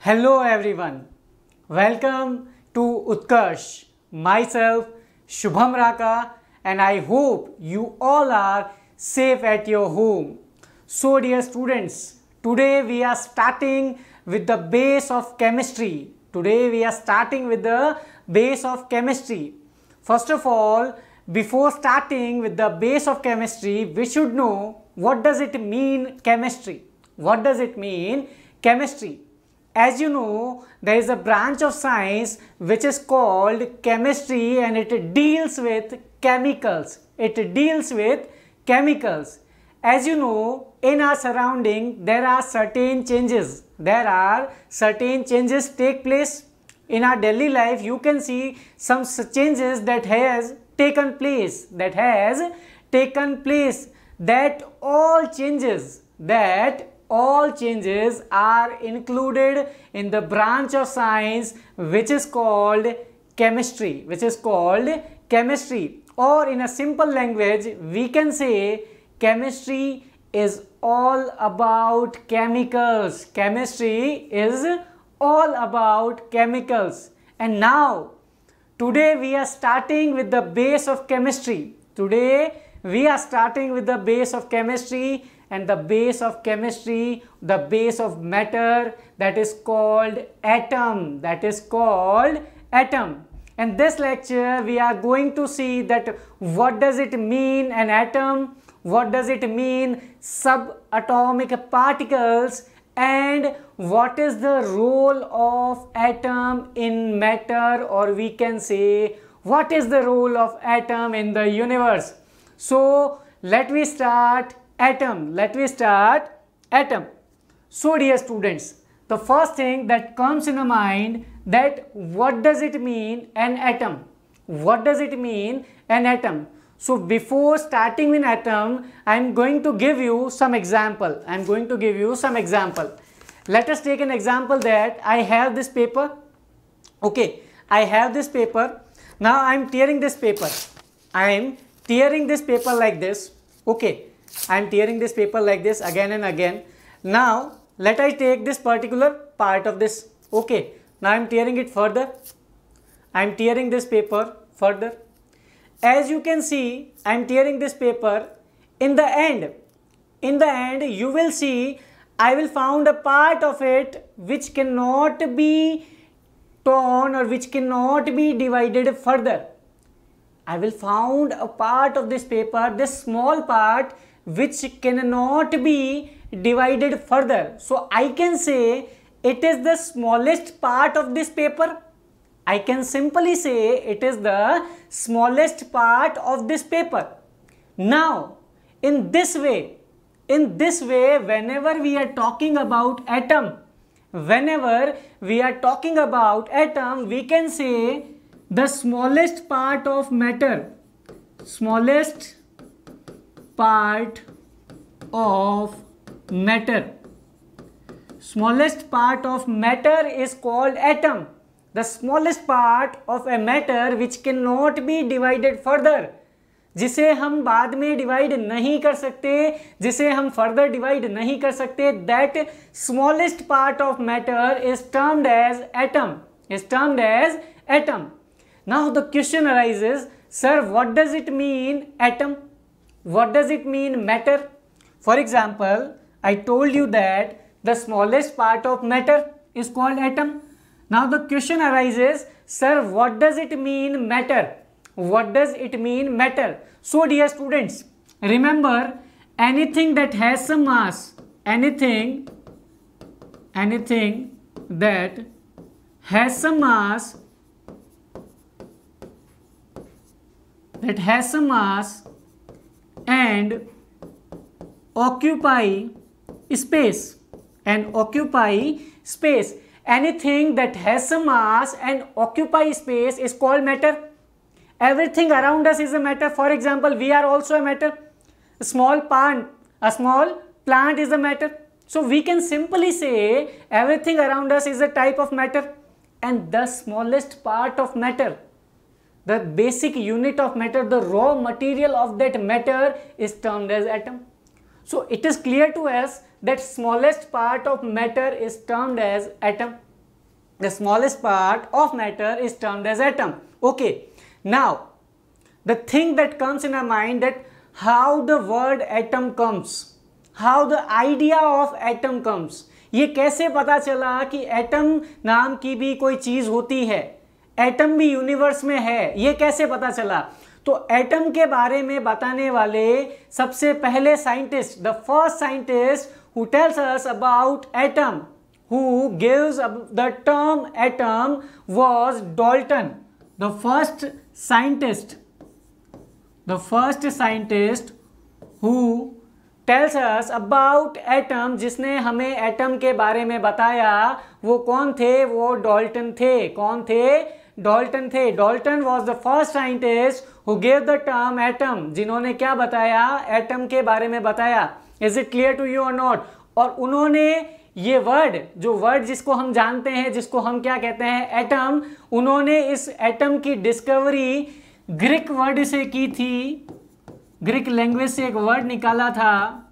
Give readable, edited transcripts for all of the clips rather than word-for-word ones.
Hello everyone, welcome to Utkarsh, myself Shubham Raka, and I hope you all are safe at your home. So dear students, today we are starting with the base of chemistry. First of all, before starting with the base of chemistry, we should know what does it mean chemistry. As you know, there is a branch of science which is called chemistry and it deals with chemicals. As you know, in our surrounding, there are certain changes. Take place. In our daily life, you can see some changes that has taken place. That all changes are included in the branch of science which is called chemistry. Or in a simple language, we can say chemistry is all about chemicals. And now, today we are starting with the base of chemistry. And the base of chemistry, the base of matter, that is called atom. And this lecture we are going to see that what does it mean an atom, what does it mean subatomic particles, and what is the role of atom in matter, or we can say what is the role of atom in the universe. So let me start atom. So dear students, the first thing that comes in the mind, that what does it mean an atom? So before starting with atom, I am going to give you some example. Let us take an example that I have this paper. Now I am tearing this paper. Like this. I am tearing this paper like this again and again. Now let I take this particular part of this. Now I am tearing it further. I am tearing this paper further. As you can see, I am tearing this paper. In the end, you will see I will found a part of it which cannot be torn or which cannot be divided further. I will found a part of this paper, this small part, which cannot be divided further. So I can say it is the smallest part of this paper. I can simply say it is the smallest part of this paper. Now, in this way, whenever we are talking about atom, we can say the smallest part of matter. Smallest part of matter is called atom. The smallest part of a matter which cannot be divided further, जिसे हम बाद में divide नहीं कर सकते, जिसे हम further divide नहीं कर सकते, that smallest part of matter is termed as atom. Now the question arises, sir, what does it mean atom? What does it mean matter? For example, I told you that the smallest part of matter is called atom. Now the question arises, sir, what does it mean matter? So dear students, remember, anything that has some mass, anything that has some mass and occupy space. Anything that has some mass and occupy space is called matter. Everything around us is a matter. For example, we are also a matter. A small plant is a matter. So we can simply say everything around us is a type of matter, and the smallest part of matter, the basic unit of matter, the raw material of that matter is termed as atom. So it is clear to us that smallest part of matter is termed as atom. the smallest part of matter is termed as atom. Okay, now the thing that comes in our mind, that how the word atom comes, how the idea of atom comes. ये कैसे पता चला कि atom नाम की भी कोई चीज होती है, एटम भी यूनिवर्स में है, ये कैसे पता चला? तो एटम के बारे में बताने वाले सबसे पहले scientist, the first scientist who tells us about atom, who gives the term atom, was Dalton. The first scientist who tells us about atom, जिसने हमें एटम के बारे में बताया, वो कौन थे? वो डाल्टन थे। कौन थे? डाल्टन थे। Dalton was the first scientist who gave the term atom, जिन्होंने क्या बताया? एटम के बारे में बताया। Is it clear to you और नॉट? और उन्होंने ये वर्ड, जो वर्ड जिसको हम जानते हैं, जिसको हम क्या कहते हैं? एटम, उन्होंने इस एटम की डिस्कवरी ग्रीक वर्ड से की थी। ग्रीक लैंग्वेज से एक वर्ड निकाला था।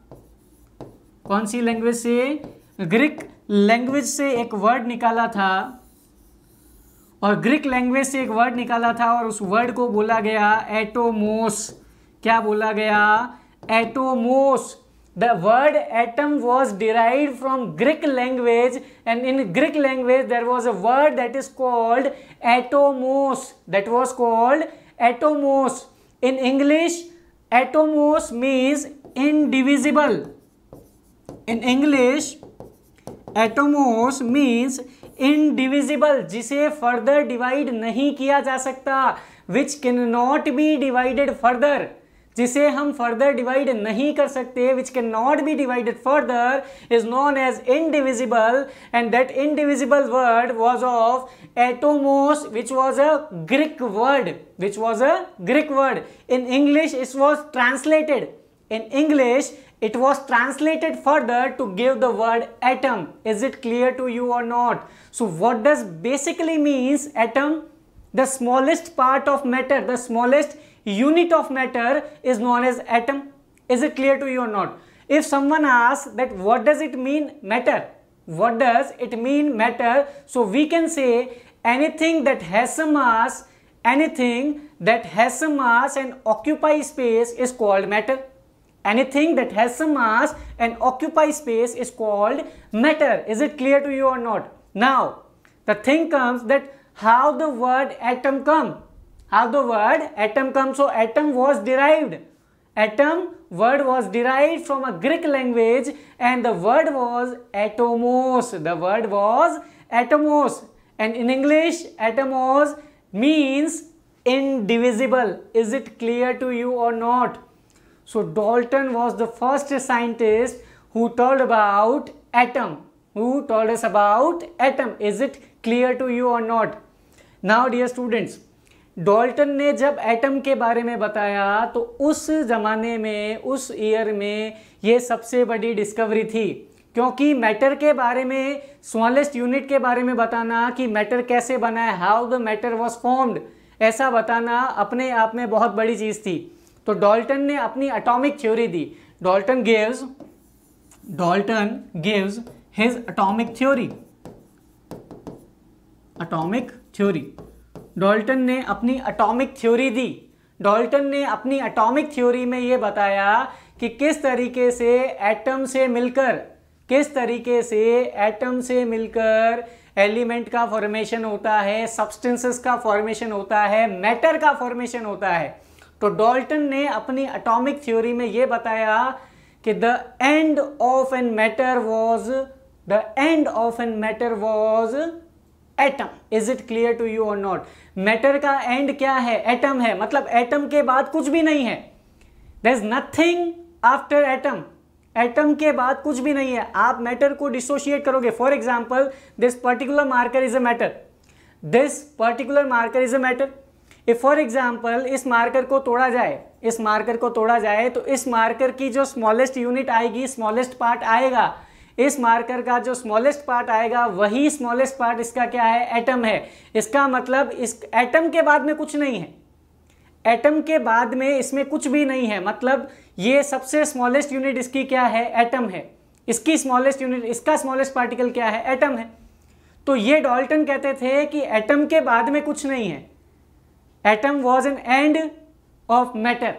कौन सी लैंग्वेज से? ग्रीक लैंग्वेज से एक वर्ड निकाला था, और ग्रीक लैंग्वेज से एक वर्ड निकाला था, और उस वर्ड को बोला गया एटोमोस। क्या बोला गया? Atomos. The word atom was derived from Greek language, and in Greek language there was a word that is called atomos. That was called atomos. In English, atomos means indivisible. In English, atomos means indivisible, जिसे further divide नहीं किया जा सकता, which cannot be divided further, जिसे हम further divide नहीं कर सकते, which can not be divided further, is known as indivisible, and that indivisible word was of atomos, which was a Greek word, which was a Greek word. In English it was translated, in English it was translated further to give the word atom. Is it clear to you or not? So what does basically means atom? The smallest part of matter, the smallest unit of matter is known as atom. Is it clear to you or not? If someone asks that what does it mean matter, what does it mean matter, so we can say anything that has some mass, anything that has some mass and occupy space is called matter. Anything that has some mass and occupy space is called matter. Is it clear to you or not? Now the thing comes that how the word atom come, how the word atom comes. So atom was derived, atom word was derived from a Greek language, and the word was atomos. The word was atomos, and in English atomos means indivisible. Is it clear to you or not? So Dalton was the first scientist who told about atom, who told us about atom. Is it clear to you or not? Now dear students, Dalton ने जब atom के बारे में बताया तो उस ज़माने में, उस ईयर में ये सबसे बड़ी डिस्कवरी थी, क्योंकि मैटर के बारे में, स्मॉलेस्ट यूनिट के बारे में बताना कि मैटर कैसे बना है, how the matter was formed, ऐसा बताना अपने आप में बहुत बड़ी चीज़ थी. तो डाल्टन ने अपनी एटॉमिक थ्योरी दी. Dalton gives his atomic theory. Dalton ने अपनी एटॉमिक थ्योरी दी. डाल्टन ने अपनी एटॉमिक थ्योरी में ये बताया कि किस तरीके से एटम से मिलकर एलिमेंट का फॉर्मेशन होता है, सब्सटेंसेस का फॉर्मेशन होता है, मैटर का फॉर्मेशन होता है. तो डाल्टन ने अपनी एटॉमिक थ्योरी में ये बताया कि the end of an matter was atom. Is it clear to you और नॉट? मैटर का एंड क्या है? एटम है. मतलब एटम के बाद कुछ भी नहीं है. There is nothing after atom. Atom के बाद कुछ भी नहीं है. आप मैटर को डिसोशिएट करोगे. For example, this particular marker is a matter. If for example इस मार्कर को तोड़ा जाए, तो इस मार्कर की जो स्मॉलेस्ट यूनिट आएगी, स्मॉलेस्ट पार्ट आएगा, इस मार्कर का जो स्मॉलेस्ट पार्ट आएगा वही स्मॉलेस्ट पार्ट इसका क्या है? एटम है. इसका मतलब इस एटम के बाद में कुछ नहीं है. एटम के बाद में इसमें कुछ भी नहीं है. मतलब ये सबसे स्मॉलेस्ट यूनिट इसकी क्या है? एटम है. इसकी स्मॉलेस्ट यूनिट, इसका स्मॉलेस्ट पार्टिकल क्या है? एटम है. तो ये डाल्टन कहते थे कि एटम के बाद में कुछ नहीं है, atom was an end of matter,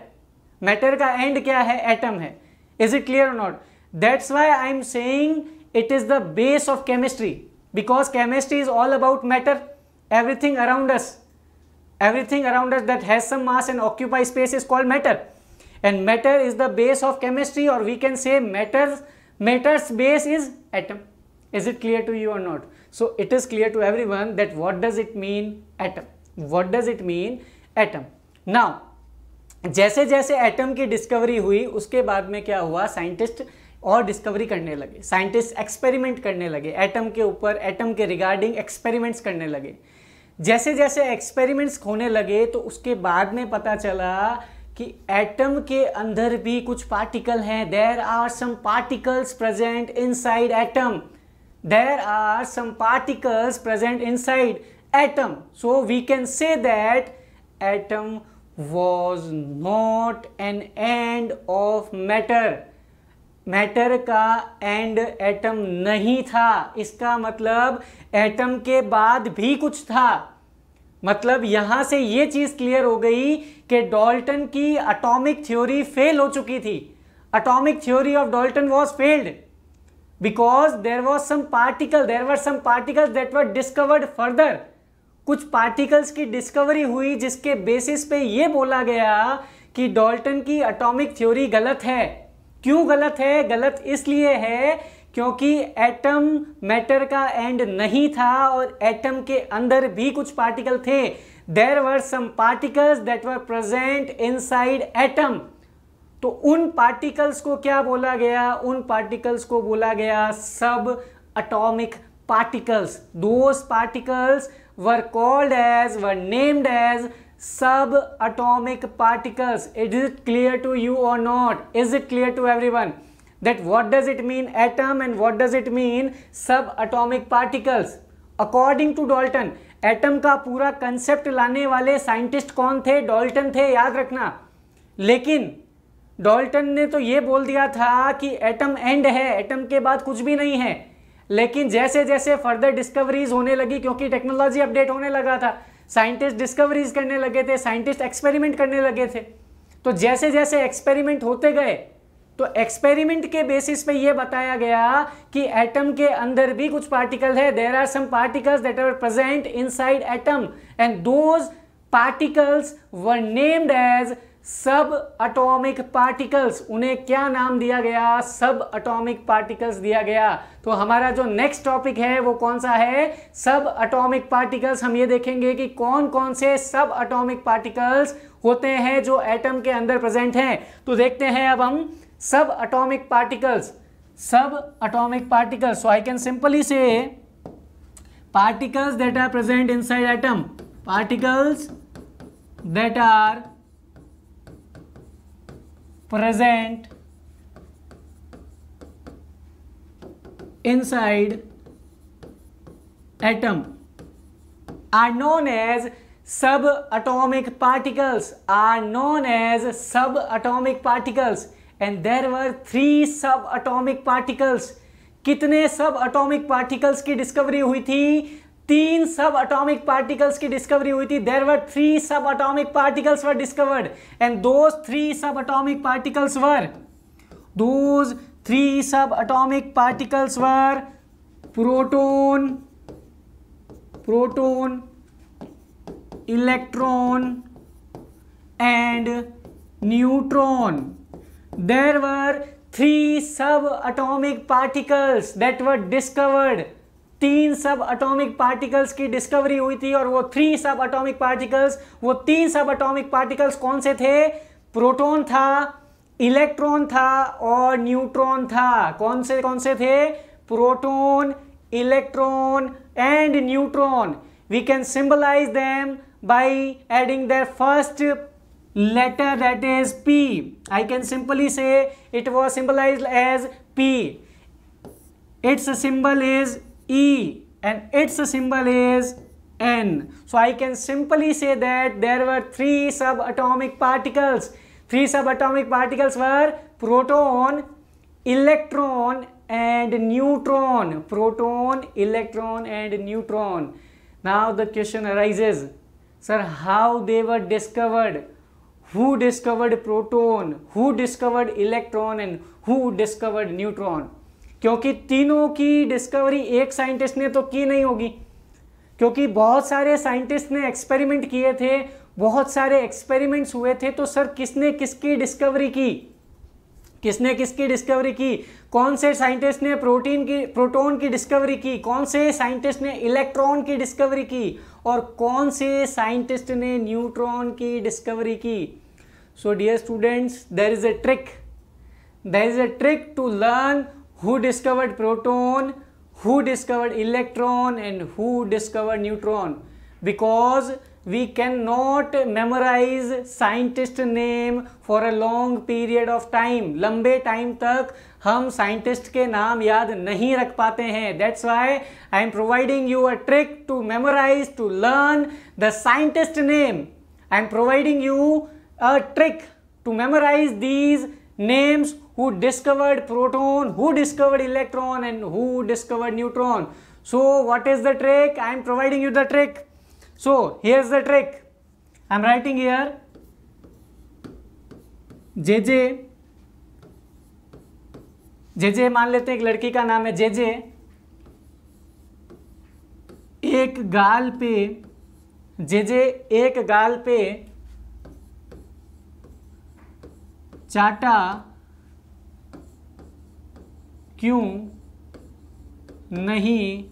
matter का एंड क्या है, एटम है। इज इट क्लियर और not? That's why I am saying it is the base of chemistry, because chemistry is all about matter, everything around us that has some mass and occupy space is called matter, and matter is the base of chemistry, or we can say matter's base is atom. Is it clear to you or not? So it is clear to everyone that what does it mean atom, what does it mean atom. Now जैसे जैसे atom की discovery हुई उसके बाद में क्या हुआ, scientist और डिस्कवरी करने लगे, साइंटिस्ट एक्सपेरिमेंट करने लगे एटम के ऊपर, एटम के रिगार्डिंग एक्सपेरिमेंट्स करने लगे। जैसे जैसे एक्सपेरिमेंट्स होने लगे तो उसके बाद में पता चला कि एटम के अंदर भी कुछ पार्टिकल हैं, there are some particles present inside atom, there are some particles present inside atom. So we can say that atom was not an end of matter, matter का एंड एटम नहीं था। इसका मतलब एटम के बाद भी कुछ था। मतलब यहां से ये चीज क्लियर हो गई कि डाल्टन की एटॉमिक थ्योरी फेल हो चुकी थी, atomic theory of Dalton was failed because there were some particles that were discovered further. कुछ पार्टिकल्स की डिस्कवरी हुई जिसके बेसिस पे ये बोला गया कि डाल्टन की एटॉमिक थ्योरी गलत है। क्यों गलत है? गलत इसलिए है क्योंकि एटम मैटर का एंड नहीं था और एटम के अंदर भी कुछ पार्टिकल थे। There were some particles that were present inside atom. तो उन पार्टिकल्स को क्या बोला गया? उन पार्टिकल्स को बोला गया सब atomic particles. Those particles were named as subatomic particles. Is it clear to you or not? Is it clear to everyone that what does it mean atom and what does it mean subatomic particles? According to Dalton, atom का पूरा concept लाने वाले scientist कौन थे? Dalton थे, याद रखना। लेकिन डाल्टन ने तो ये बोल दिया था कि एटम एंड है, एटम के बाद कुछ भी नहीं है। लेकिन जैसे जैसे फर्दर डिस्कवरीज होने लगी, क्योंकि टेक्नोलॉजी अपडेट होने लगा था, साइंटिस्ट डिस्कवरीज करने लगे थे, साइंटिस्ट एक्सपेरिमेंट करने लगे थे। तो जैसे जैसे एक्सपेरिमेंट होते गए तो एक्सपेरिमेंट के बेसिस पे ये बताया गया कि एटम के अंदर भी कुछ पार्टिकल है। There are some particles that are present inside atom and those particles were named as sub atomic particles. उन्हें क्या नाम दिया गया? सब एटॉमिक पार्टिकल्स दिया गया। तो हमारा जो नेक्स्ट टॉपिक है वो कौन सा है? सब एटॉमिक पार्टिकल्स। हम ये देखेंगे कि कौन कौन से सब एटॉमिक पार्टिकल्स होते हैं जो एटम के अंदर प्रेजेंट हैं। तो देखते हैं अब हम सब एटॉमिक पार्टिकल्स। सब atomic particles, so I can simply say particles that are present inside atom, particles that are present inside atom are known as subatomic particles, and there were 3 subatomic particles. कितने subatomic particles की discovery हुई थी? 3 subatomic particles की discovery हुई थी। There were 3 subatomic particles were discovered, and those 3 subatomic particles were proton, electron, and neutron. There were 3 subatomic particles that were discovered. 3 सब atomic particles की discovery हुई थी और वो 3 सब एटॉमिक पार्टिकल्स, वो 3 सब एटॉमिक पार्टिकल्स कौन से थे? प्रोटॉन था, इलेक्ट्रॉन था और न्यूट्रॉन था। कौन से थे? Proton, electron and neutron. We can symbolize them by adding their first letter, that is P. I can simply say it was symbolized as P. Its symbol is E and its symbol is N. So I can simply say that there were 3 subatomic particles. 3 subatomic particles were proton, electron and neutron. Proton, electron and neutron. Now the question arises, sir, how they were discovered? Who discovered proton? Who discovered electron and who discovered neutron? क्योंकि तीनों की discovery एक scientist ने तो की नहीं होगी, क्योंकि बहुत सारे साइंटिस्ट ने एक्सपेरिमेंट किए थे, बहुत सारे एक्सपेरिमेंट्स हुए थे, तो सर किसने किसकी डिस्कवरी की? किसने किसकी डिस्कवरी की? कौन से साइंटिस्ट ने प्रोटॉन की डिस्कवरी की, कौन से साइंटिस्ट ने इलेक्ट्रॉन की डिस्कवरी की, और कौन से साइंटिस्ट ने न्यूट्रॉन की डिस्कवरी की? So dear students, there is a trick to learn who discovered proton, who discovered electron and who discovered neutron, because we cannot memorize scientist name for a long period of time. लंबे time तक हम scientist के नाम याद नहीं रख पाते हैं. That's why I am providing you a trick to memorize, to learn the scientist name. I am providing you a trick to memorize these names who discovered proton, who discovered electron and who discovered neutron. So what is the trick? I am providing you the trick. So here's the trick. I am writing here JJ मान लेते हैं, एक लड़की का नाम है JJ. एक गाल पे चाटा क्यों नहीं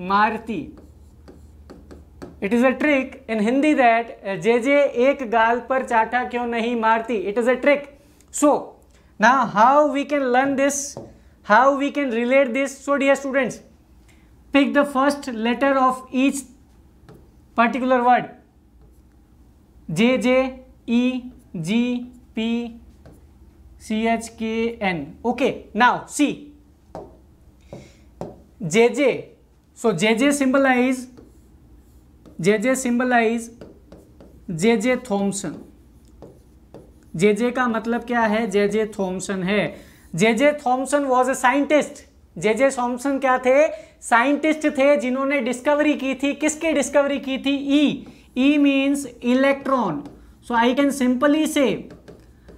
मारती? It is a trick in Hindi that JJ एक गाल पर चाटा क्यों नहीं मारती. It is a trick. So now how we can learn this, how we can relate this? So dear students, pick the first letter of each particular word. JJ, E, G, P, CH, K, N. Okay, now see. JJ, so JJ symbolize JJ Thomson. JJ का मतलब क्या है? JJ Thomson है. JJ Thomson was a scientist. JJ Thomson क्या थे? Scientist थे जिन्होंने discovery की थी. किसकी डिस्कवरी की थी? E means electron. So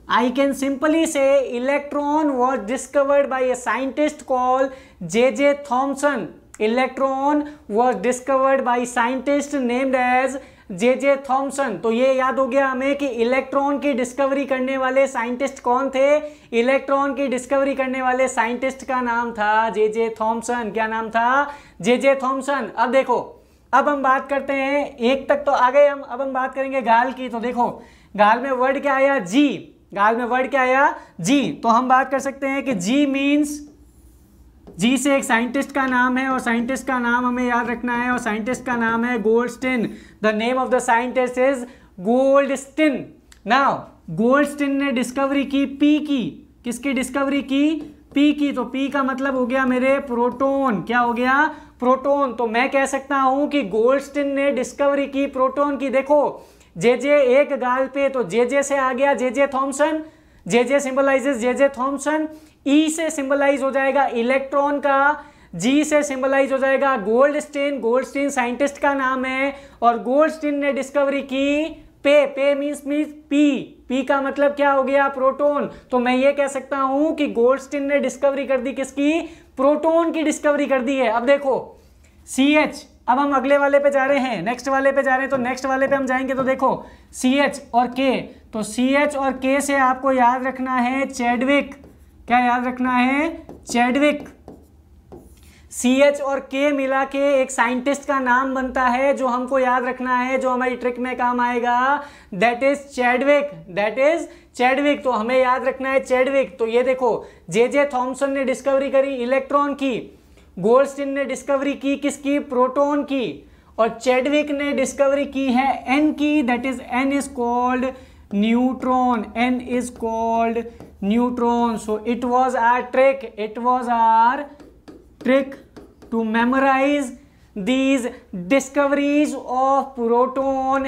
I can simply say electron was discovered by a scientist called JJ Thomson. Electron was discovered by scientist named as JJ Thomson. तो ये याद हो गया हमें कि इलेक्ट्रॉन की डिस्कवरी करने वाले साइंटिस्ट कौन थे? इलेक्ट्रॉन की डिस्कवरी करने वाले साइंटिस्ट का नाम था JJ Thomson. क्या नाम था? JJ Thomson. अब देखो, अब हम बात करते हैं, एक तक तो आ गए हम, अब हम बात करेंगे गाल की. तो देखो, गाल में वर्ड क्या आया? जी. गाल में वर्ड क्या आया? जी. तो हम बात कर सकते हैं कि जी मीन्स, जी से एक साइंटिस्ट का नाम है और साइंटिस्ट का नाम हमें याद रखना है, और साइंटिस्ट का नाम है Goldstein. The name of the scientist is Goldstein. Now Goldstein ने डिस्कवरी की पी की. किसकी डिस्कवरी की? पी की. तो पी का मतलब हो गया मेरे प्रोटॉन. क्या हो गया? प्रोटॉन. तो मैं कह सकता हूं कि गोल्डस्टिन ने डिस्कवरी की प्रोटॉन की. देखो, JJ एक गाल पे, तो JJ से आ गया JJ Thomson. JJ symbolizes JJ Thomson. E से सिंबलाइज हो जाएगा इलेक्ट्रॉन का. G से सिंबलाइज हो जाएगा गोल्डस्टिन. गोल्डस्टिन साइंटिस्ट का नाम है, और गोल्डस्टिन ने डिस्कवरी की पे मीन्स पी का मतलब क्या हो गया? प्रोटॉन. तो मैं ये कह सकता हूं कि गोल्डस्टिन ने डिस्कवरी कर दी किसकी? प्रोटॉन की डिस्कवरी कर दी है. अब देखो CH, अब हम अगले वाले पे जा रहे हैं, नेक्स्ट वाले पे जा रहे हैं. तो नेक्स्ट वाले पे हम जाएंगे तो देखो CH और K. तो CH और K से आपको याद रखना है चैडविक. क्या याद रखना है? चैडविक. CH और K मिला के एक साइंटिस्ट का नाम बनता है जो हमको याद रखना है, जो हमारी ट्रिक में काम आएगा. That is Chadwick. तो हमें याद रखना है चैडविक. तो ये देखो, JJ थॉमसन ने डिस्कवरी करी इलेक्ट्रॉन की, गोल्डस्टिन ने डिस्कवरी की किसकी? प्रोटॉन की, और चैडविक ने डिस्कवरी की है N की. That is N is called neutron. N is called neutron. So it was our trick to memorize these discoveries of proton,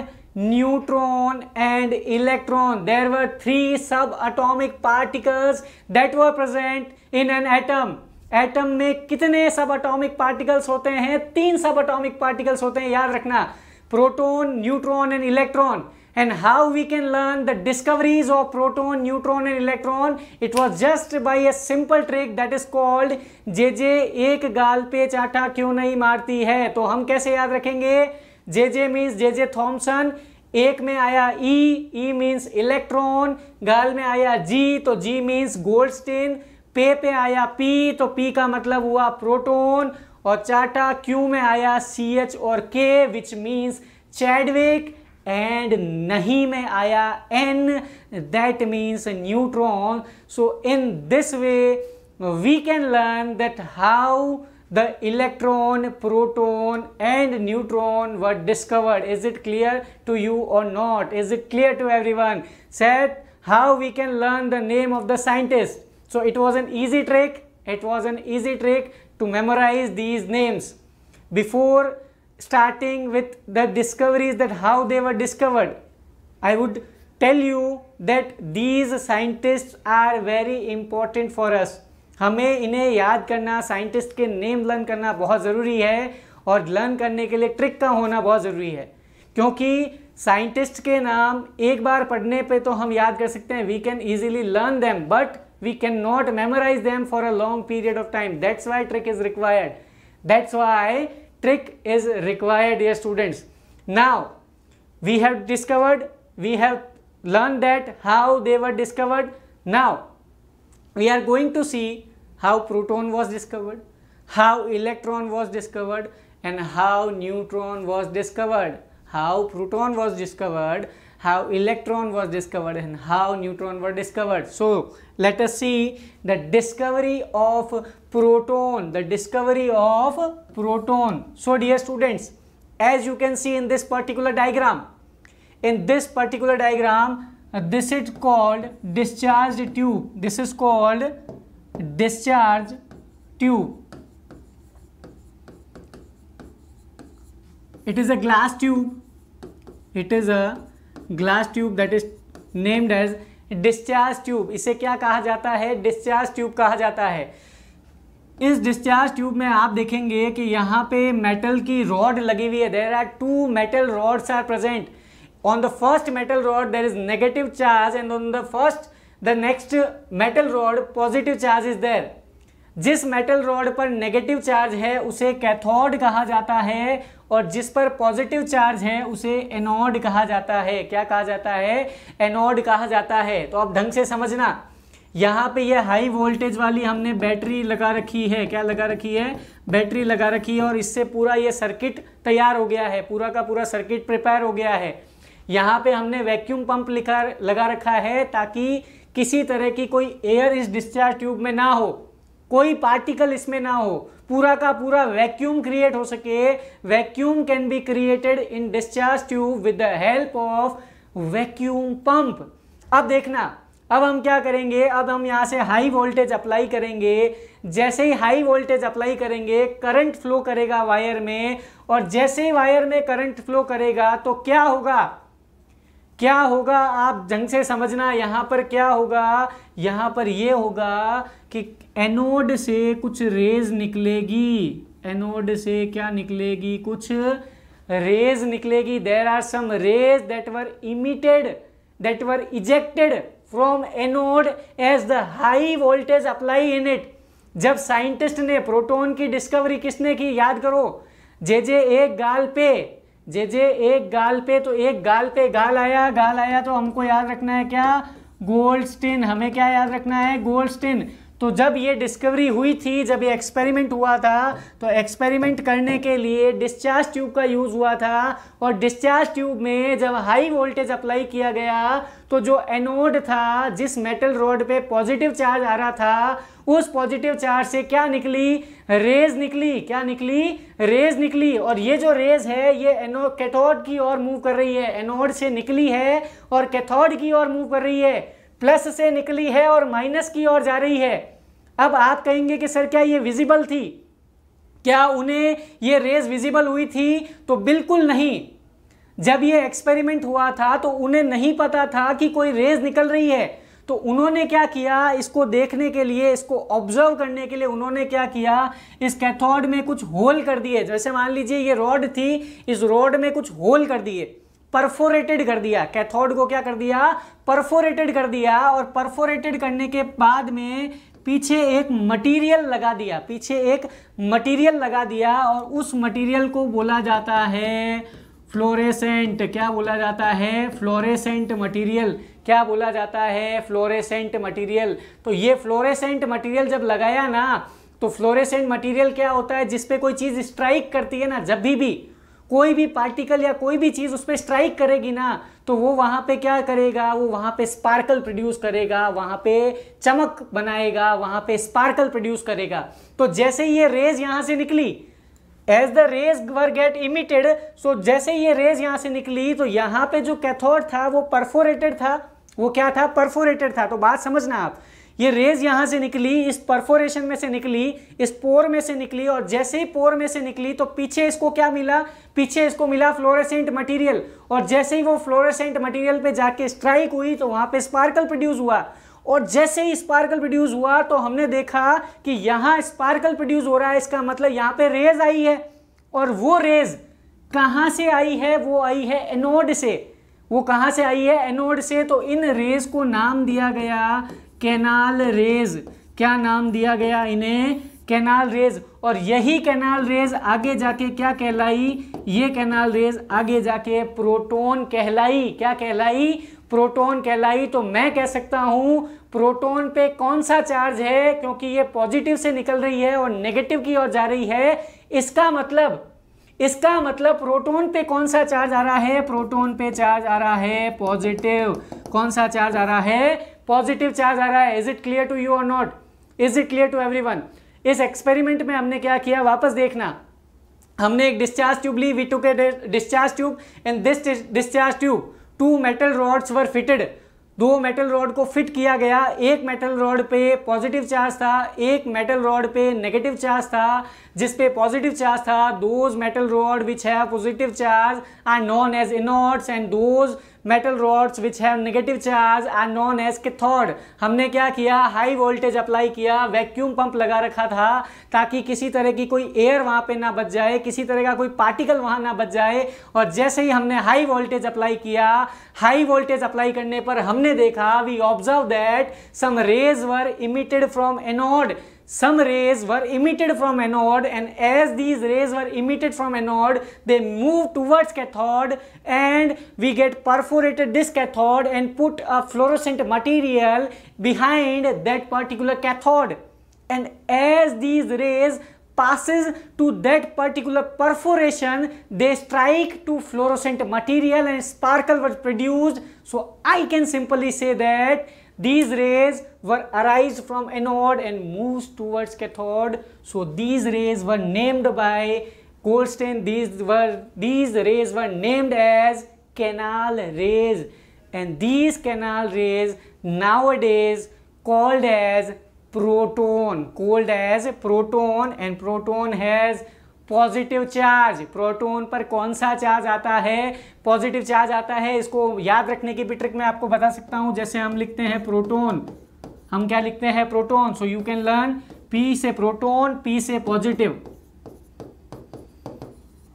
neutron and electron. There were 3 subatomic particles that were present in an atom. Atom में कितने सब atomic particles होते हैं? 3 सब atomic particles होते हैं, याद रखना, proton, neutron and electron. And how we can learn the discoveries of proton, neutron and electron? It was just by a simple trick that is called JJ एक गाल पे चाटा क्यों नहीं मारती है. तो हम कैसे याद रखेंगे? JJ मीन्स JJ थॉमसन, एक में आया E मीन्स इलेक्ट्रॉन, गाल में आया G तो G मीन्स गोल्डस्टीन, पे आया P तो P का मतलब हुआ प्रोटॉन, और चाटा Q में आया CH और K which means Chadwick, and नहीं में आया N that means neutron. So in this way we can learn that how the electron, proton and neutron were discovered. Is it clear to you or not? Is it clear to everyone? Said how we can learn the name of the scientist. So it was an easy trick. It was an easy trick to memorize these names. Before starting with the discoveries, that how they were discovered, I would tell you that these scientists are very important for us. हमें इन्हें याद करना, scientist के name learn करना बहुत ज़रूरी है, और लर्न करने के लिए ट्रिक का होना बहुत ज़रूरी है, क्योंकि साइंटिस्ट के नाम एक बार पढ़ने पे तो हम याद कर सकते हैं, we can easily learn them, but we can not memorize them for a long period of time. That's why trick is required. That's why trick is required, dear students. Now we have discovered, we have learned that how they were discovered. Now we are going to see how proton was discovered, how electron was discovered, and how neutron was discovered. How proton was discovered, how electron was discovered, and how neutron were discovered. So let us see the discovery of proton, the discovery of proton. So dear students, as you can see in this particular diagram, this is called discharge tube. This is called discharge tube. It is a glass tube. It is a glass tube that is named as discharge tube. इसे क्या कहा जाता है? discharge tube कहा जाता है. इस discharge tube में आप देखेंगे कि यहाँ पे मेटल की रॉड लगी हुई है. There are 2 metal rods are present. On the first metal rod there is negative charge, and on the next metal rod positive charge is there. जिस मेटल रॉड पर नेगेटिव चार्ज है उसे cathode कहा जाता है, और जिस पर पॉजिटिव चार्ज है उसे एनोड कहा जाता है. क्या कहा जाता है? एनोड कहा जाता है. तो आप ढंग से समझना, यहाँ पे ये हाई वोल्टेज वाली हमने बैटरी लगा रखी है. क्या लगा रखी है? बैटरी लगा रखी है, और इससे पूरा ये सर्किट तैयार हो गया है, पूरा का पूरा सर्किट प्रिपेयर हो गया है. यहाँ पे हमने वैक्यूम पंप लगा रखा है, ताकि किसी तरह की कोई एयर इस डिस्चार्ज ट्यूब में ना हो, कोई पार्टिकल इसमें ना हो, पूरा का पूरा वैक्यूम क्रिएट हो सके. Vacuum can be created in discharge tube with the help of vacuum pump. अब देखना, अब हम क्या करेंगे? अब हम यहाँ से हाई वोल्टेज अप्लाई करेंगे. जैसे ही हाई वोल्टेज अप्लाई करेंगे, करंट फ्लो करेगा वायर में, और जैसे ही वायर में करंट फ्लो करेगा तो क्या होगा? क्या होगा? आप ढंग से समझना. यहाँ पर क्या होगा? यहाँ पर ये होगा कि एनोड से कुछ रेज निकलेगी. एनोड से क्या निकलेगी? कुछ रेज निकलेगी. There are some rays that were emitted, that were ejected from anode as the high voltage apply in it. जब साइंटिस्ट ने प्रोटॉन की डिस्कवरी किसने की? याद करो, जे एक गाल पे, जे एक गाल पे, तो एक गाल पे गाल आया तो हमको याद रखना है क्या? गोल्डस्टीन. हमें क्या याद रखना है? गोल्डस्टीन. तो जब ये डिस्कवरी हुई थी, जब ये एक्सपेरिमेंट हुआ था, तो एक्सपेरिमेंट करने के लिए डिस्चार्ज ट्यूब का यूज़ हुआ था, और डिस्चार्ज ट्यूब में जब हाई वोल्टेज अप्लाई किया गया तो जो एनोड था, जिस मेटल रॉड पे पॉजिटिव चार्ज आ रहा था, उस पॉजिटिव चार्ज से क्या निकली? रेज निकली. क्या निकली? रेज निकली. और ये जो रेज है ये कैथोड की ओर मूव कर रही है. एनोड से निकली है और कैथोड की ओर मूव कर रही है, प्लस से निकली है और माइनस की ओर जा रही है. अब आप कहेंगे कि सर क्या ये विजिबल थी? क्या उन्हें ये रेज विजिबल हुई थी? तो बिल्कुल नहीं. जब ये एक्सपेरिमेंट हुआ था तो उन्हें नहीं पता था कि कोई रेज निकल रही है. तो उन्होंने क्या किया, इसको देखने के लिए, इसको ऑब्जर्व करने के लिए उन्होंने क्या किया, इस कैथोड में कुछ होल कर दिए। जैसे मान लीजिए ये रॉड थी, इस रॉड में कुछ होल कर दिए, परफोरेटेड कर दिया, कैथोड को क्या कर दिया, परफोरेटेड कर दिया। और परफोरेटेड करने के बाद में पीछे एक मटेरियल लगा दिया, पीछे एक मटेरियल लगा दिया, और उस मटेरियल को बोला जाता है फ्लोरेसेंट। क्या बोला जाता है, फ्लोरेसेंट मटेरियल। क्या बोला जाता है, फ्लोरेसेंट मटेरियल। तो ये फ्लोरेसेंट मटेरियल जब लगाया ना, तो फ्लोरेसेंट मटेरियल क्या होता है, जिसपे कोई चीज स्ट्राइक करती है ना, जब भी कोई भी पार्टिकल या कोई भी चीज उस पर स्ट्राइक करेगी ना, तो वो वहां पे क्या करेगा, वो वहां पे स्पार्कल प्रोड्यूस करेगा, वहां पे चमक बनाएगा, वहां पे स्पार्कल प्रोड्यूस करेगा। तो जैसे ये रेज यहां से निकली, as the rays were get emitted, so जैसे ये रेज यहां से निकली, तो यहां पे जो कैथोड था वो परफोरेटेड था। वो क्या था, परफोरेटेड था। तो बात समझना आप, ये रेज यहां से निकली, इस परफोरेशन में से निकली, इस पोर में से निकली, और जैसे ही पोर में से निकली तो पीछे इसको क्या मिला, पीछे इसको मिला फ्लोरेसेंट मटेरियल। और जैसे ही वो फ्लोरेसेंट मटेरियल पे जाके स्ट्राइक हुई तो वहां पे स्पार्कल प्रोड्यूस हुआ। और जैसे ही स्पार्कल प्रोड्यूस हुआ तो हमने देखा कि यहां स्पार्कल प्रोड्यूस हो रहा है, इसका मतलब यहां पे रेज आई है। और वो रेज कहां से आई है, वो आई है एनोड से। वो कहां से आई है, एनोड से। तो इन रेज को नाम दिया गया कैनाल रेज। क्या नाम दिया गया इन्हें, कैनाल रेज। और यही कैनाल रेज आगे जाके क्या कहलाई, ये कैनाल रेज आगे जाके प्रोटॉन कहलाई। क्या कहलाई, प्रोटॉन कहलाई। तो मैं कह सकता हूं प्रोटॉन पे कौन सा चार्ज है, क्योंकि ये पॉजिटिव से निकल रही है और नेगेटिव की ओर जा रही है, इसका मतलब प्रोटॉन पे कौन सा चार्ज आ रहा है, प्रोटॉन पे चार्ज आ रहा है पॉजिटिव। कौन सा चार्ज आ रहा है, पॉजिटिव चार्ज आ रहा है। Is it clear to you और not, is it clear to everyone. इस एक्सपेरिमेंट में हमने क्या किया, वापस देखना, हमने एक डिस्चार्ज ट्यूब ली, we took a discharge tube, and this discharge tube 2 metal rods were fitted. 2 metal rod को फिट किया गया। एक मेटल रॉड पे पॉजिटिव चार्ज था, एक मेटल रॉड पे नेगेटिव चार्ज था। जिस पे पॉजिटिव चार्ज था, those metal rod which have positive charge are known as anodes, and those metal rods which have negative charge are known as cathode. हमने क्या किया, हाई वोल्टेज अप्लाई किया, vacuum pump लगा रखा था ताकि किसी तरह की कोई एयर वहां पे ना बच जाए, किसी तरह का कोई पार्टिकल वहां ना बच जाए। और जैसे ही हमने हाई वोल्टेज अप्लाई किया, हाई वोल्टेज अप्लाई करने पर हमने देखा, we observe that some rays were emitted from anode. Some rays were emitted from anode, and as these rays were emitted from anode, they move towards cathode, and we get perforated this cathode and put a fluorescent material behind that particular cathode. And as these rays passes to that particular perforation, they strike to fluorescent material and sparkle was produced. So I can simply say that these rays were arise from anode and moves towards cathode. So these rays were named by Goldstein. These rays were named as canal rays, and these canal rays nowadays called as proton. And proton has positive charge. Proton पर कौन सा charge आता है, positive charge आता है। इसको याद रखने की भी ट्रिक मैं आपको बता सकता हूं। जैसे हम लिखते हैं प्रोटॉन, हम क्या लिखते हैं, proton. So you can learn P से प्रोटॉन, पी से पॉजिटिव,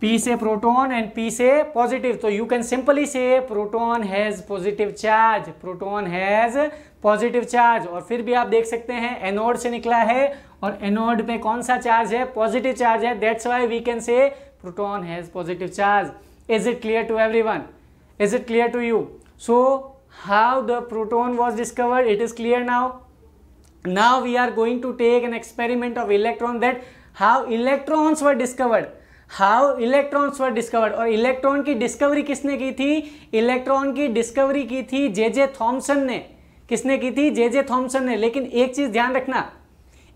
पी से प्रोटॉन एंड पी से पॉजिटिव। तो यू कैन सिंपली से proton has positive charge, proton has positive charge. और फिर भी आप देख सकते हैं एनोड से निकला है और एनोड पे कौन सा चार्ज है, पॉजिटिव चार्ज है। That's why we can say proton has positive charge. Is it clear to everyone, is it clear to you. So how the proton was discovered, it is clear now. Now we are going to take an experiment of electron, that how electrons were discovered, और electron की discovery किसने की थी, electron की discovery की थी J Thomson ने। किसने की थी, जे थॉमसन ने। लेकिन एक चीज ध्यान रखना,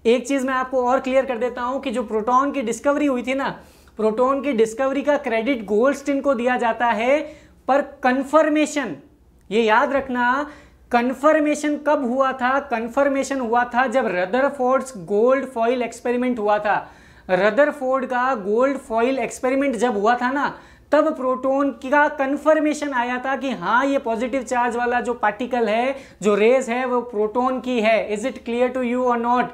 एक चीज मैं आपको और क्लियर कर देता हूं कि जो प्रोटॉन की डिस्कवरी हुई थी ना, प्रोटॉन की डिस्कवरी का क्रेडिट गोल्डस्टीन को दिया जाता है, पर कंफर्मेशन, ये याद रखना, कंफर्मेशन कब हुआ था, कंफर्मेशन हुआ था जब रदरफोर्ड्स गोल्ड फॉइल एक्सपेरिमेंट हुआ था। रदरफोर्ड का गोल्ड फॉइल एक्सपेरिमेंट जब हुआ था ना, तब प्रोटॉन का कंफर्मेशन आया था कि हाँ ये पॉजिटिव चार्ज वाला जो पार्टिकल है, जो रेज है, वो प्रोटॉन की है। Is it clear to you और नॉट?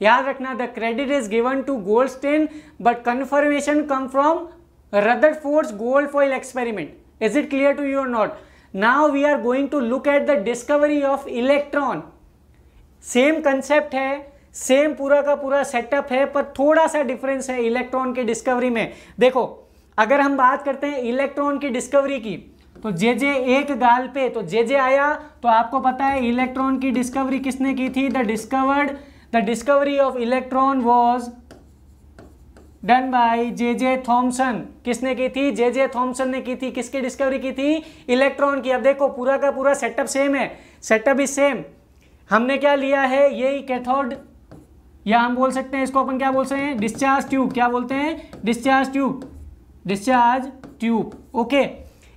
याद रखना, the credit is given to Goldstein but confirmation come from Rutherford's gold foil experiment. Is it clear to you और not? Now we are going to look at the discovery of electron. Same concept है, same पूरा का पूरा setup है, पर थोड़ा सा difference है इलेक्ट्रॉन की डिस्कवरी में। देखो, अगर हम बात करते हैं इलेक्ट्रॉन की डिस्कवरी की, तो जे एक गाल पे तो जे आया, तो आपको पता है इलेक्ट्रॉन की डिस्कवरी किसने की थी? The discovery of electron was done by J Thomson. किसने की थी? जे थॉमसन ने की थी। किसकी डिस्कवरी की थी? इलेक्ट्रॉन की। अब देखो पूरा का पूरा सेटअप सेम है, सेटअप इज सेम। हमने क्या लिया है? यही कैथोड, या हम बोल सकते हैं इसको अपन क्या बोल सकते हैं? Discharge tube. क्या बोलते हैं? Discharge tube. Discharge tube, okay.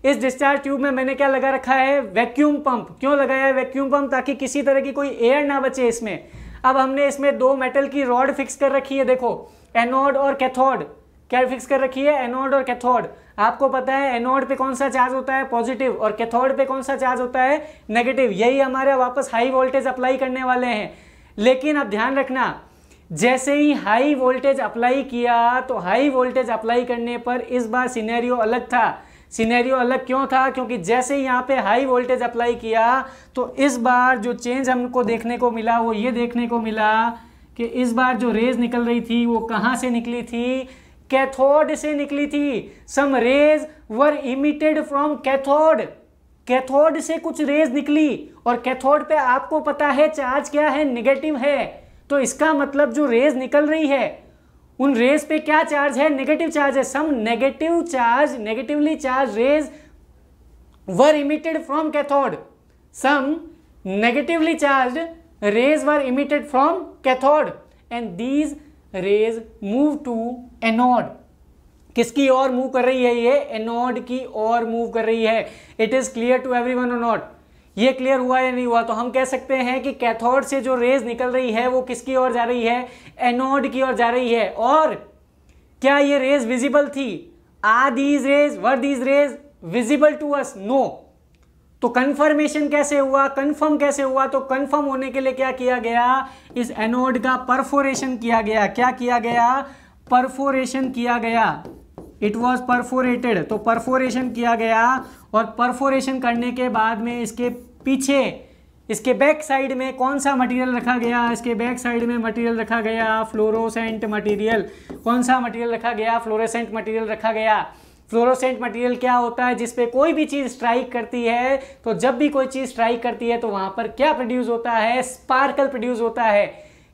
इस डिस्चार्ज ट्यूब में मैंने क्या लगा रखा है? Vacuum pump. क्यों लगाया है वैक्यूम पंप? ताकि किसी तरह की कोई एयर ना बचे इसमें। अब हमने इसमें दो मेटल की रॉड फिक्स कर रखी है। देखो, एनोड और कैथोड। क्या फिक्स कर रखी है? एनोड और कैथोड। आपको पता है एनोड पे कौन सा चार्ज होता है? पॉजिटिव। और कैथोड पे कौन सा चार्ज होता है? नेगेटिव। यही हमारे वापस हाई वोल्टेज अप्लाई करने वाले हैं। लेकिन अब ध्यान रखना, जैसे ही हाई वोल्टेज अप्लाई किया, तो हाई वोल्टेज अप्लाई करने पर इस बार सिनेरियो अलग था। सिनेरियो अलग क्यों था? क्योंकि जैसे ही यहाँ पे हाई वोल्टेज अप्लाई किया, तो इस बार जो चेंज हमको देखने को मिला वो ये देखने को मिला कि इस बार जो रेज निकल रही थी वो कहाँ से निकली थी? कैथोड से निकली थी। Some rays were emitted from cathode. Cathode से कुछ रेज निकली, और कैथोड पे आपको पता है चार्ज क्या है? नेगेटिव है। तो इसका मतलब जो रेज निकल रही है उन रेज पे क्या चार्ज है? नेगेटिव चार्ज है। Some negative charge, negatively charge rays were emitted from cathode. Some negatively charge rays were emitted from cathode and these rays move to anode। किसकी ओर मूव कर रही है? ये एनोड की ओर मूव कर रही है। It is clear to everyone और नॉट? ये क्लियर हुआ या नहीं हुआ? तो हम कह सकते हैं कि कैथोड से जो रेज निकल रही है वो किसकी ओर जा रही है? एनोड की ओर जा रही है। और क्या ये रेज विजिबल थी? Are these rays, were these rays visible to us? No. तो कंफर्मेशन कैसे हुआ? कंफर्म कैसे हुआ? तो कंफर्म होने के लिए क्या किया गया? इस एनोड का परफोरेशन किया गया। क्या किया गया? परफोरेशन किया गया। It was perforated. तो परफोरेशन किया गया, और परफोरेशन करने के बाद में इसके पीछे, इसके बैक साइड में कौन सा मटेरियल रखा गया? इसके बैक साइड में मटेरियल रखा गया फ्लोरोसेंट मटेरियल। कौन सा मटेरियल रखा गया? फ्लोरोसेंट मटेरियल रखा गया। फ्लोरोसेंट मटेरियल क्या होता है? जिसपे कोई भी चीज स्ट्राइक करती है, तो जब भी कोई चीज स्ट्राइक करती है तो वहां पर क्या प्रोड्यूस होता है? स्पार्कल प्रोड्यूस होता है।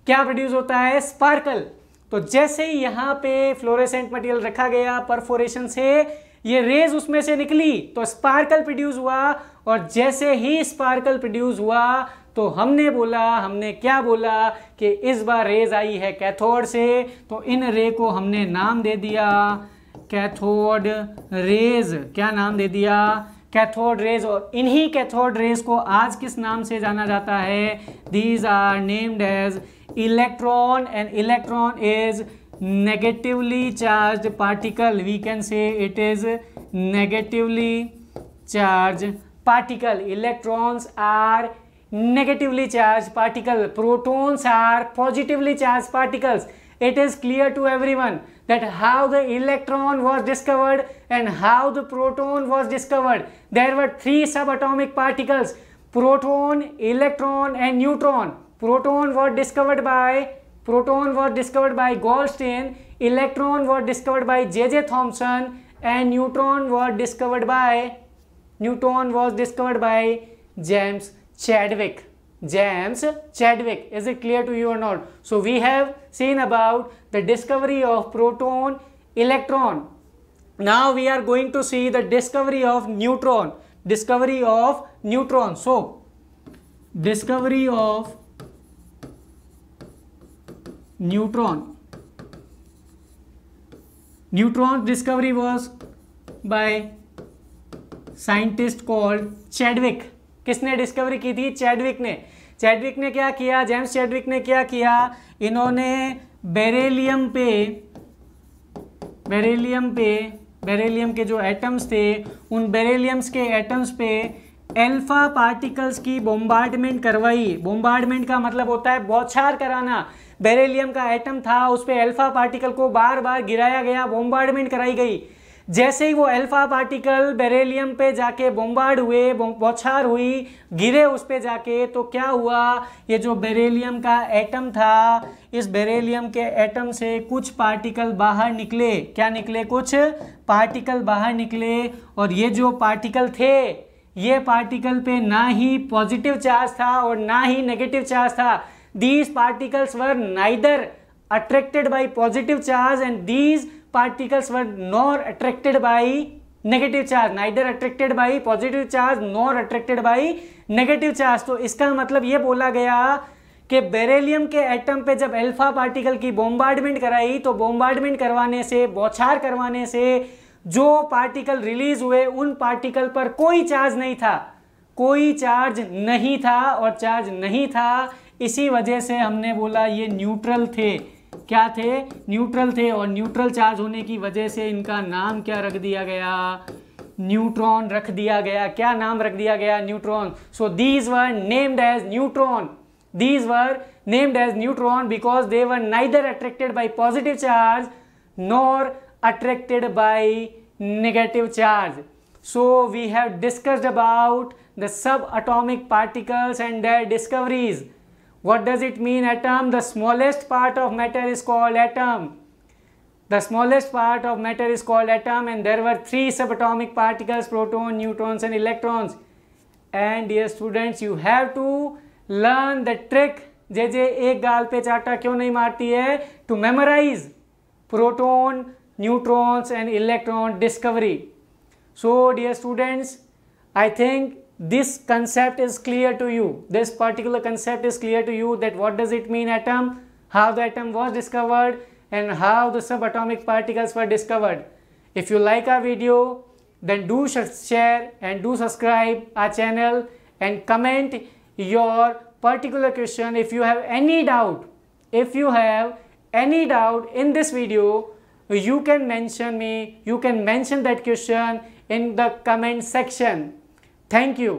क्या प्रोड्यूस होता है? स्पार्कल। तो जैसे ही यहाँ पे फ्लोरोसेंट मटेरियल रखा गया, परफोरेशन से ये रेज उसमें से निकली, तो स्पार्कल प्रोड्यूस हुआ। और जैसे ही स्पार्कल प्रोड्यूस हुआ, तो हमने क्या बोला कि इस बार रेज आई है कैथोड से, तो इन रे को हमने नाम दे दिया कैथोड रेज। क्या नाम दे दिया? Cathode rays. और इन्हीं कैथोड रेज को आज किस नाम से जाना जाता है? These are named as electron, and electron is negatively charge particle. We can say it is negatively charge particle. Electrons are negatively charged particle, protons are positively charged particles. It is clear to everyone that how the electron was discovered and how the proton was discovered. There were three subatomic particles: proton, electron and neutron. Proton was discovered by Goldstein, electron was discovered by J.J. Thomson, and neutron was discovered by James Chadwick. James Chadwick. Is it clear to you or not? So we have seen about the discovery of proton, electron. Now we are going to see the discovery of neutron. Discovery of neutron. So discovery of neutron. Neutron discovery was by scientist called Chadwick. किसने discovery की थी? Chadwick ने। Chadwick ने क्या किया? James Chadwick ने क्या किया? इन्होंने बेरिलियम पे बेरिलियम के जो एटम्स थे उन बेरिलियम्स के एटम्स पे अल्फा पार्टिकल्स की बोम्बार्डमेंट करवाई। बोम्बार्डमेंट का मतलब होता है बौछार कराना। बेरिलियम का एटम था, उस पे अल्फा पार्टिकल को बार बार गिराया गया, बोम्बार्डमेंट कराई गई। जैसे ही वो अल्फा पार्टिकल बेरिलियम पे जाके बोम्बार्ड हुए, बौछार हुई, गिरे उस पे जाके, तो क्या हुआ, ये जो बेरिलियम का एटम था, इस बेरिलियम के एटम से कुछ पार्टिकल बाहर निकले। क्या निकले? कुछ पार्टिकल बाहर निकले। और ये जो पार्टिकल थे, ये पार्टिकल पे ना ही पॉजिटिव चार्ज था और ना ही नेगेटिव चार्ज था। These particles were neither attracted by positive charge and these particles were nor attracted by negative charge, neither attracted by positive charge nor attracted by negative charge। तो इसका मतलब ये बोला गया कि बेरिलियम के एटम पे जब अल्फा पार्टिकल की बोम्बार्डमेंट कराई, तो बोम्बार्डमेंट करवाने से, बौछार करवाने से जो पार्टिकल रिलीज हुए उन पार्टिकल पर कोई चार्ज नहीं था, कोई चार्ज नहीं था। और चार्ज नहीं था, इसी वजह से हमने बोला ये न्यूट्रल थे। क्या थे? न्यूट्रल थे। और न्यूट्रल चार्ज होने की वजह से इनका नाम क्या रख दिया गया? न्यूट्रॉन रख दिया गया। क्या नाम रख दिया गया? Neutron. So these were named as neutron. These were named as neutron because they were neither attracted by positive charge nor attracted by negative charge. So we have discussed about the subatomic particles and their discoveries. What does it mean atom? The smallest part of matter is called atom. The smallest part of matter is called atom, and there were 3 subatomic particles: proton, neutrons and electrons. And dear students, you have to learn the trick. जे एक गाल पे चाटा क्यों नहीं मारती है? To memorize proton, neutrons and electron discovery. So dear students, I think this concept is clear to you. This particular concept is clear to you, that what does it mean atom, how the atom was discovered, and how the subatomic particles were discovered. If you like our video, then do share and do subscribe our channel and comment your particular question. If you have any doubt, in this video, you can mention me, you can mention that question in the comment section. Thank you.